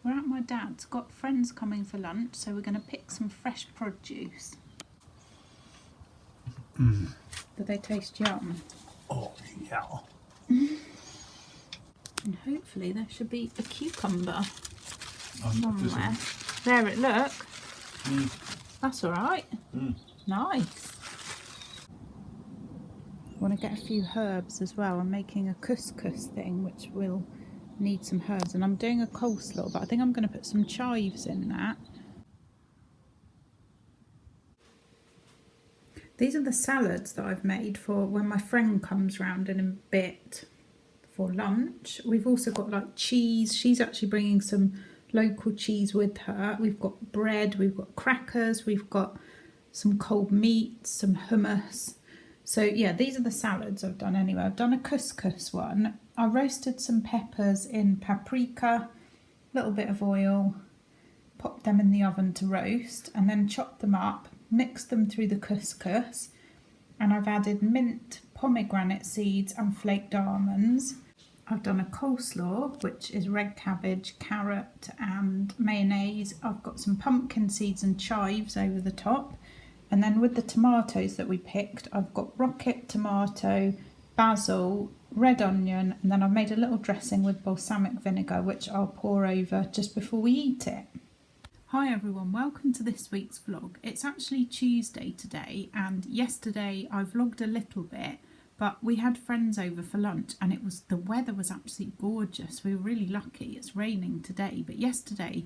We're at my dad's, got friends coming for lunch, so we're going to pick some fresh produce. Do they taste yum? Oh, yeah. And hopefully there should be a cucumber somewhere. Just There it look. That's alright. Nice. I want to get a few herbs as well. I'm making a couscous thing which will need some herbs, and I'm doing a coleslaw, but I think I'm going to put some chives in that. These are the salads that I've made for when my friend comes round in a bit for lunch. We've also got like cheese. She's actually bringing some local cheese with her. We've got bread, we've got crackers, we've got some cold meat, some hummus. So yeah, these are the salads I've done anyway. I've done a couscous one. I roasted some peppers in paprika, a little bit of oil, popped them in the oven to roast, and then chopped them up, mixed them through the couscous, and I've added mint, pomegranate seeds and flaked almonds. I've done a coleslaw, which is red cabbage, carrot and mayonnaise. I've got some pumpkin seeds and chives over the top. And then with the tomatoes that we picked, I've got rocket tomato, basil, red onion, and then I've made a little dressing with balsamic vinegar, which I'll pour over just before we eat it. Hi everyone, welcome to this week's vlog. It's actually Tuesday today, and yesterday I vlogged a little bit, but we had friends over for lunch and the weather was absolutely gorgeous. We were really lucky. It's raining today, but yesterday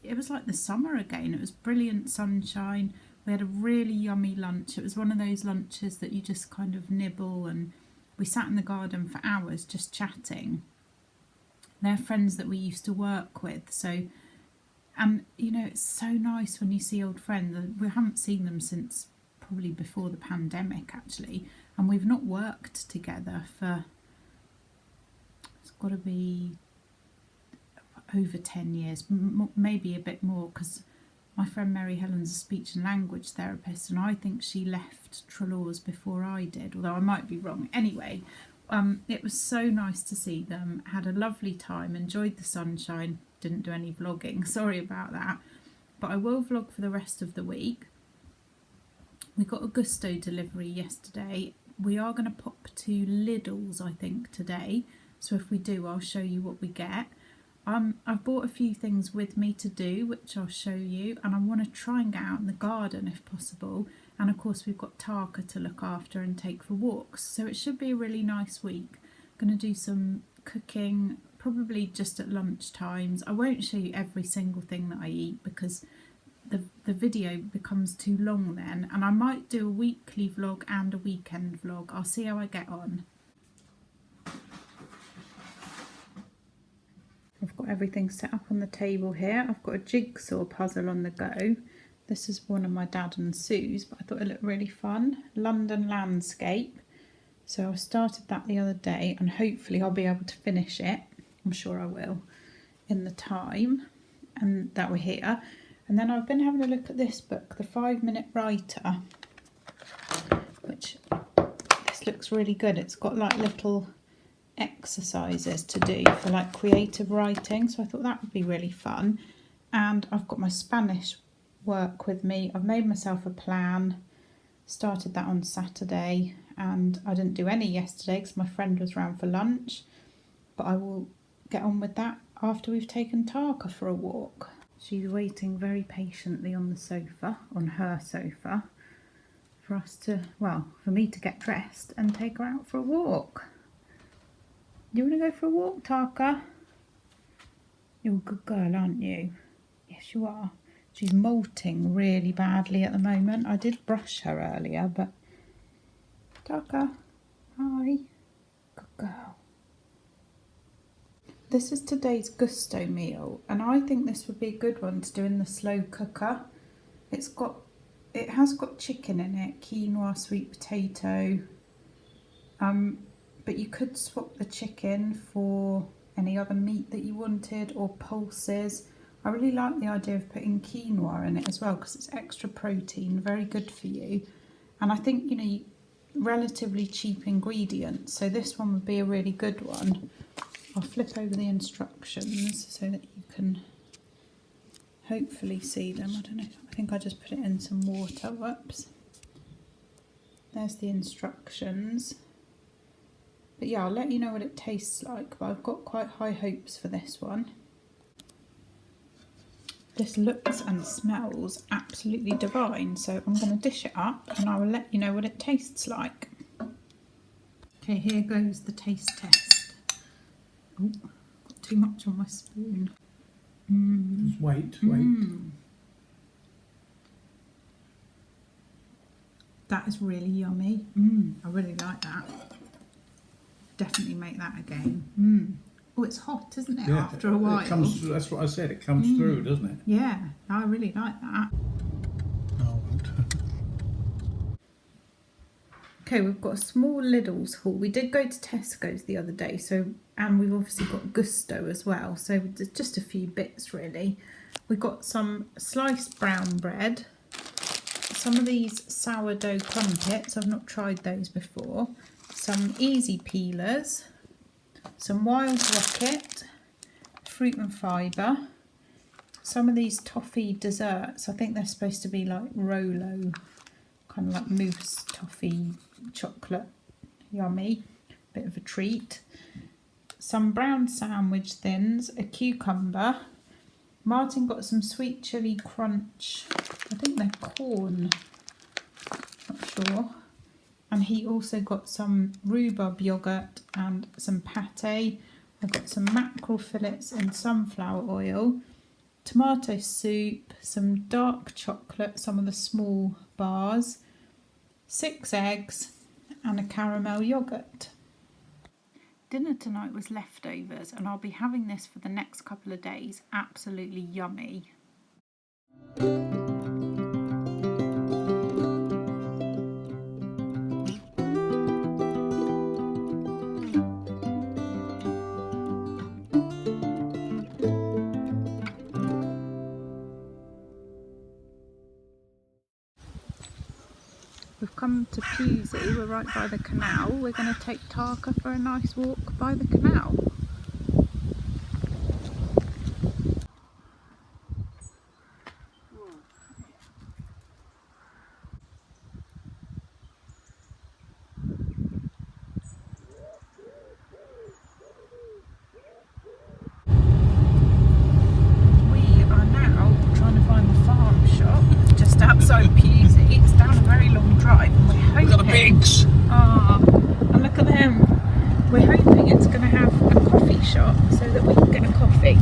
it was like the summer again. It was brilliant sunshine. We had a really yummy lunch. It was one of those lunches that you just kind of nibble, and we sat in the garden for hours just chatting. They're friends that we used to work with, so, and you know, it's so nice when you see old friends. We haven't seen them since probably before the pandemic actually, and we've not worked together for, it's got to be over 10 years, maybe a bit more, because my friend Mary Helen's a speech and language therapist, and I think she left Trelaws before I did, although I might be wrong. Anyway, it was so nice to see them, had a lovely time, enjoyed the sunshine, didn't do any vlogging, sorry about that, but I will vlog for the rest of the week. We got a GOUSTO delivery yesterday. We are going to pop to Lidl's, I think, today, so if we do, I'll show you what we get. I've bought a few things with me to do, which I'll show you, and I want to try and get out in the garden if possible. And of course we've got Taka to look after and take for walks, so it should be a really nice week. I'm going to do some cooking, probably just at lunch times. I won't show you every single thing that I eat because the video becomes too long then, and I might do a weekly vlog and a weekend vlog. I'll see how I get on. I've got everything set up on the table here. I've got a jigsaw puzzle on the go. This is one of my dad and Sue's, but I thought it looked really fun. London landscape. So I started that the other day, and hopefully I'll be able to finish it. I'm sure I will in the time and that we're here. And then I've been having a look at this book, The 5-Minute Writer, which this looks really good. It's got like little exercises to do for like creative writing, so I thought that would be really fun. And I've got my Spanish work with me. I've made myself a plan, started that on Saturday, and I didn't do any yesterday because my friend was round for lunch, but I will get on with that after we've taken Taka for a walk. She's waiting very patiently on the sofa, on her sofa, for us to, well, for me to get dressed and take her out for a walk. You want to go for a walk, Taka? You're a good girl, aren't you? Yes, you are. She's molting really badly at the moment. I did brush her earlier, but... Taka, hi. Good girl. This is today's GOUSTO meal, and I think this would be a good one to do in the slow cooker. It has got chicken in it, quinoa, sweet potato, but you could swap the chicken for any other meat that you wanted, or pulses. I really like the idea of putting quinoa in it as well because it's extra protein, very good for you. And I think, you know, relatively cheap ingredients, so this one would be a really good one. I'll flip over the instructions so that you can hopefully see them. I don't know, I think I just put it in some water. Whoops. There's the instructions. But yeah, I'll let you know what it tastes like, but I've got quite high hopes for this one. This looks and smells absolutely divine, so I'm going to dish it up and I will let you know what it tastes like. Okay, here goes the taste test. Oh, got too much on my spoon. Just wait. That is really yummy. I really like that. Definitely make that again. Oh, it's hot, isn't it, after a while? It comes, that's what I said, it comes through, doesn't it? Yeah, I really like that. No, I won't. Okay, we've got a small Lidl's haul. We did go to Tesco's the other day, and we've obviously got GOUSTO as well, so just a few bits really. We got some sliced brown bread, some of these sourdough crumpets, I've not tried those before, some easy peelers, some wild rocket, fruit and fibre, some of these toffee desserts. I think they're supposed to be like Rolo, kind of like mousse toffee chocolate, yummy, bit of a treat. Some brown sandwich thins, a cucumber. Martin got some sweet chilli crunch, I think they're corn, not sure. And he also got some rhubarb yoghurt and some pate. I've got some mackerel fillets in sunflower oil, tomato soup, some dark chocolate, some of the small bars, 6 eggs and a caramel yoghurt. Dinner tonight was leftovers and I'll be having this for the next couple of days. Absolutely yummy. We've come to Pewsey, we're right by the canal. We're going to take Taka for a nice walk by the canal. We are now trying to find the farm shop just outside Pewsey. It's down a very long drive and we're hoping... Look at the pigs! Ah, and look at them. We're hoping it's going to have a coffee shop so that we can get a coffee.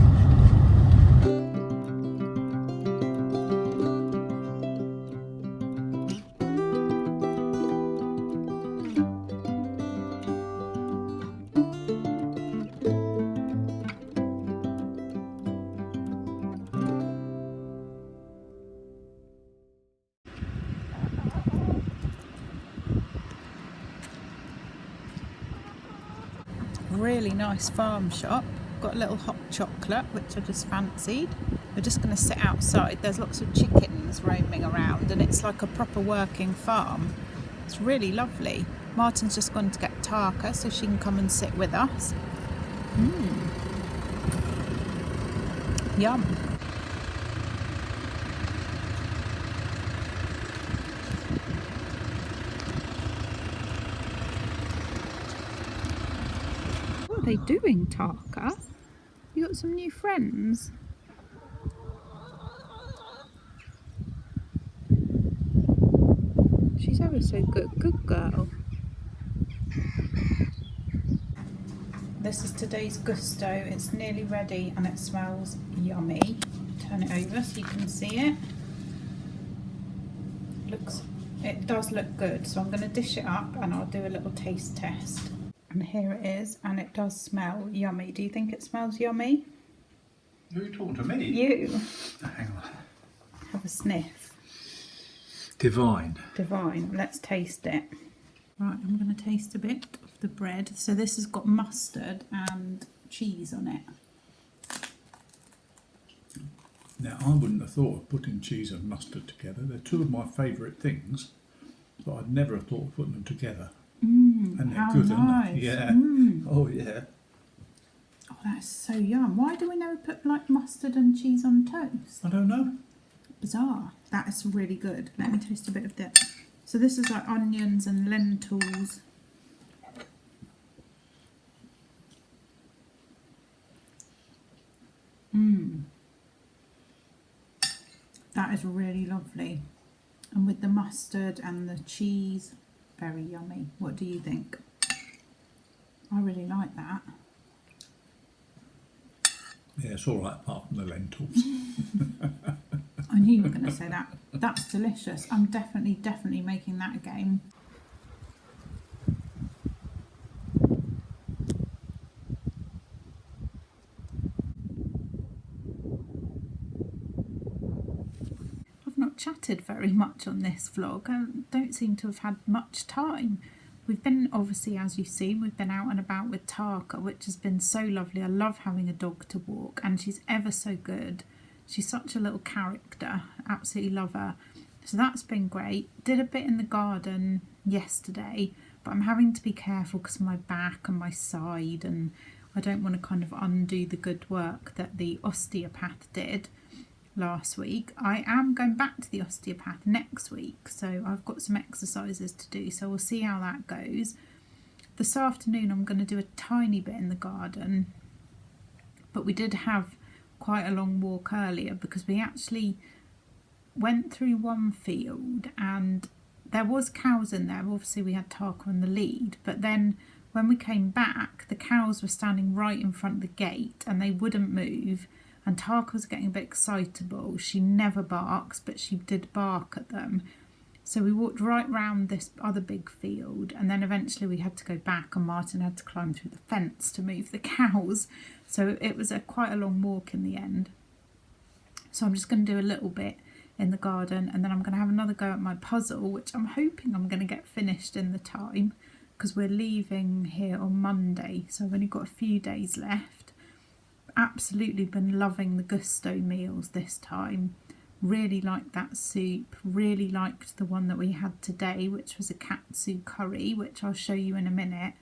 Really nice farm shop. Got a little hot chocolate which I just fancied. We're just going to sit outside. There's lots of chickens roaming around and it's like a proper working farm. It's really lovely. Martin's just gone to get Taka so she can come and sit with us. Yum. What are they doing, Taka? You got some new friends? She's ever so good. Good girl. This is today's GOUSTO. It's nearly ready and it smells yummy. Turn it over so you can see it. It does look good, so I'm going to dish it up and I'll do a little taste test. And here it is, and it does smell yummy. Do you think it smells yummy? Who are you talking to, me? You. Hang on. Have a sniff. Divine. Divine. Let's taste it. Right, I'm going to taste a bit of the bread. So this has got mustard and cheese on it. Now, I wouldn't have thought of putting cheese and mustard together. They're two of my favourite things, but I'd never have thought of putting them together. And they're how good, nice. aren't they? Yeah. Mm. Oh, yeah. That's so yum. Why do we never put like mustard and cheese on toast? I don't know. Bizarre. That is really good. Let me taste a bit of that. So this is like onions and lentils. That is really lovely. And with the mustard and the cheese, very yummy. What do you think? I really like that. Yeah, it's all right apart from the lentils. I knew you were going to say that. That's delicious. I'm definitely making that again. I've not chatted very much on this vlog. I don't seem to have had much time. We've been, obviously, as you've seen, we've been out and about with Taka, which has been so lovely. I love having a dog to walk, and she's ever so good. She's such a little character. Absolutely love her. So that's been great. Did a bit in the garden yesterday, but I'm having to be careful because of my back and my side, and I don't want to kind of undo the good work that the osteopath did last week. I am going back to the osteopath next week, so I've got some exercises to do, so we'll see how that goes. This afternoon I'm going to do a tiny bit in the garden, but we did have quite a long walk earlier because we actually went through one field and there was cows in there. Obviously we had Taka on the lead, but then when we came back the cows were standing right in front of the gate and they wouldn't move. And Taka was getting a bit excitable. She never barks, but she did bark at them. So we walked right round this other big field, and then eventually we had to go back and Martin had to climb through the fence to move the cows. So it was quite a long walk in the end. So I'm just going to do a little bit in the garden, and then I'm going to have another go at my puzzle, which I'm hoping I'm going to get finished in the time, because we're leaving here on Monday. So I've only got a few days left. Absolutely been loving the GOUSTO meals this time. Really liked that soup. Really liked the one that we had today, which was a katsu curry, which I'll show you in a minute.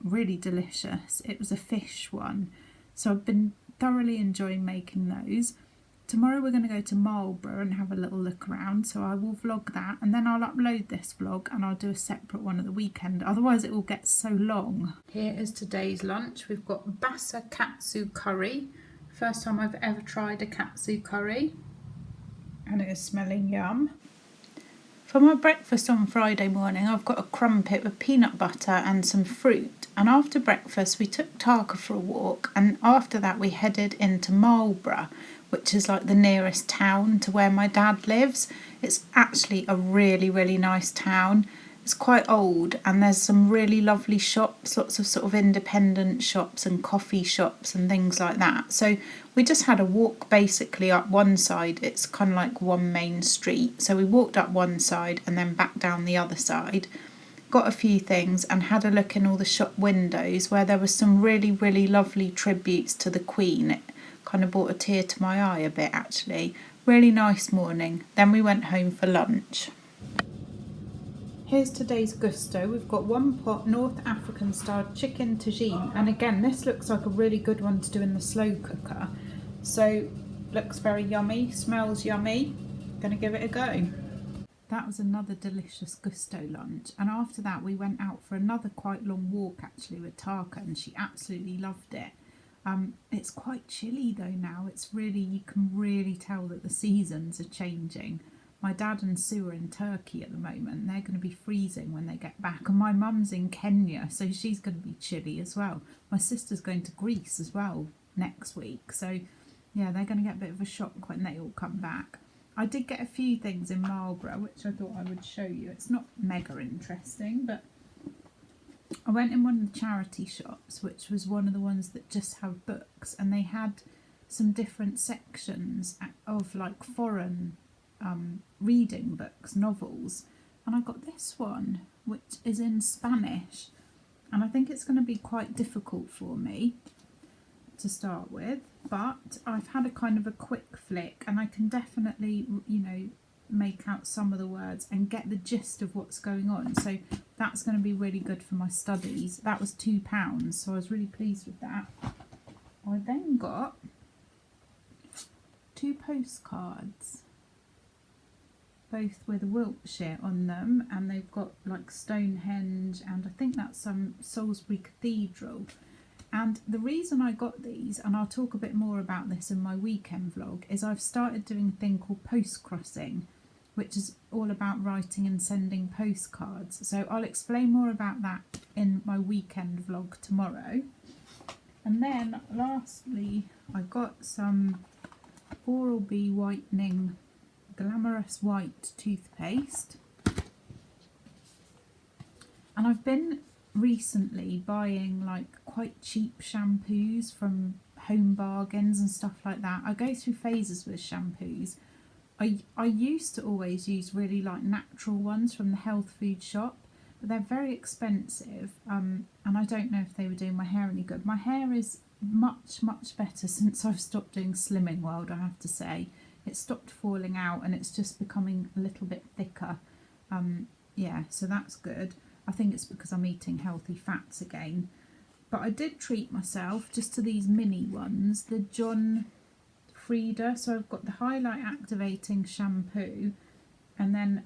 Really delicious. It was a fish one. So I've been thoroughly enjoying making those. Tomorrow we're going to go to Marlborough and have a little look around, so I will vlog that, and then I'll upload this vlog and I'll do a separate one at the weekend, otherwise it will get so long. Here is today's lunch. We've got basa katsu curry. First time I've ever tried a katsu curry, and it is smelling yum. For my breakfast on Friday morning I've got a crumpet with peanut butter and some fruit, and after breakfast we took Taka for a walk, and after that we headed into Marlborough, which is like the nearest town to where my dad lives. It's actually a really nice town. It's quite old and there's some really lovely shops, lots of sort of independent shops and coffee shops and things like that. So we just had a walk basically up one side. It's kind of like one main street. So we walked up one side and then back down the other side. Got a few things and had a look in all the shop windows where there was some really lovely tributes to the Queen. It kind of brought a tear to my eye a bit actually. Really nice morning. Then we went home for lunch. Here's today's GOUSTO. We've got one pot North African style chicken tagine, and again this looks like a really good one to do in the slow cooker. So looks very yummy, smells yummy. Gonna give it a go. That was another delicious GOUSTO lunch, and after that we went out for another quite long walk actually with Taka, and she absolutely loved it. It's quite chilly though now. It's really, you can really tell that the seasons are changing. My dad and Sue are in Turkey at the moment. They're going to be freezing when they get back, and my mum's in Kenya, so she's going to be chilly as well. My sister's going to Greece as well next week, so yeah, they're going to get a bit of a shock when they all come back. I did get a few things in Marlborough which I thought I would show you. It's not mega interesting, but I went in one of the charity shops, which was one of the ones that just have books, and they had some different sections of like foreign reading books, novels, and I got this one which is in Spanish, and I think it's going to be quite difficult for me to start with, but I've had a kind of a quick flick and I can definitely, you know, make out some of the words and get the gist of what's going on, so that's going to be really good for my studies. That was £2, so I was really pleased with that. I then got 2 postcards, both with Wiltshire on them, and they've got like Stonehenge, and I think that's some Salisbury Cathedral. And the reason I got these, and I'll talk a bit more about this in my weekend vlog, is I've started doing a thing called post crossing, which is all about writing and sending postcards. So I'll explain more about that in my weekend vlog tomorrow. And then lastly, I got some Oral-B whitening Glamorous White toothpaste. And I've been recently buying like quite cheap shampoos from Home Bargains and stuff like that. I go through phases with shampoos. I used to always use really like natural ones from the health food shop, but they're very expensive, and I don't know if they were doing my hair any good. My hair is much better since I've stopped doing Slimming World, I have to say. It stopped falling out and it's just becoming a little bit thicker. Yeah, so that's good. I think it's because I'm eating healthy fats again. But I did treat myself just to these mini ones, the John Frieda. So I've got the highlight activating shampoo and then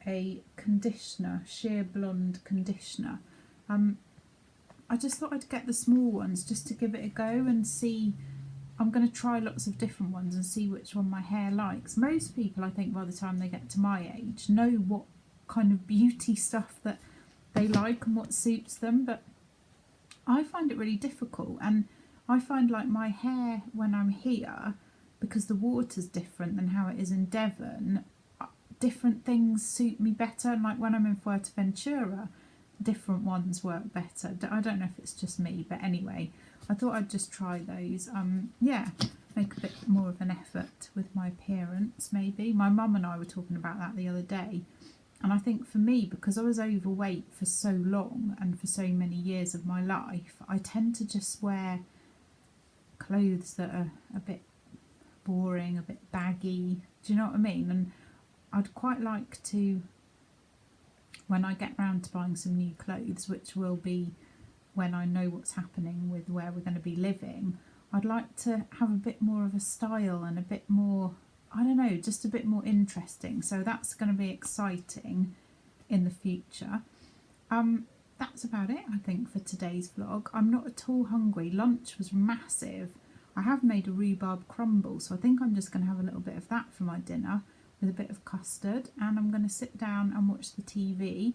a conditioner, sheer blonde conditioner. I just thought I'd get the small ones just to give it a go and see. I'm going to try lots of different ones and see which one my hair likes. Most people, I think, by the time they get to my age, know what kind of beauty stuff that they like and what suits them, but I find it really difficult. And I find like my hair when I'm here, because the water's different than how it is in Devon, different things suit me better. And like when I'm in Fuerteventura, different ones work better. I don't know if it's just me, but anyway, I thought I'd just try those. Yeah, make a bit more of an effort with my appearance maybe. My mum and I were talking about that the other day, and I think for me, because I was overweight for so long and for so many years of my life, I tend to just wear clothes that are a bit boring, a bit baggy. Do you know what I mean? And I'd quite like to, when I get round to buying some new clothes, which will be when I know what's happening with where we're going to be living, I'd like to have a bit more of a style and a bit more, I don't know, just a bit more interesting. So that's going to be exciting in the future. That's about it, I think, for today's vlog. I'm not at all hungry. Lunch was massive. I have made a rhubarb crumble, so I think I'm just going to have a little bit of that for my dinner with a bit of custard, and I'm going to sit down and watch the TV.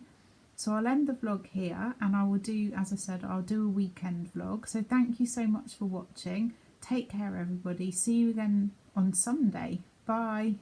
So I'll end the vlog here, and I will do, as I said, I'll do a weekend vlog. So thank you so much for watching. Take care, everybody. See you again on Sunday. Bye.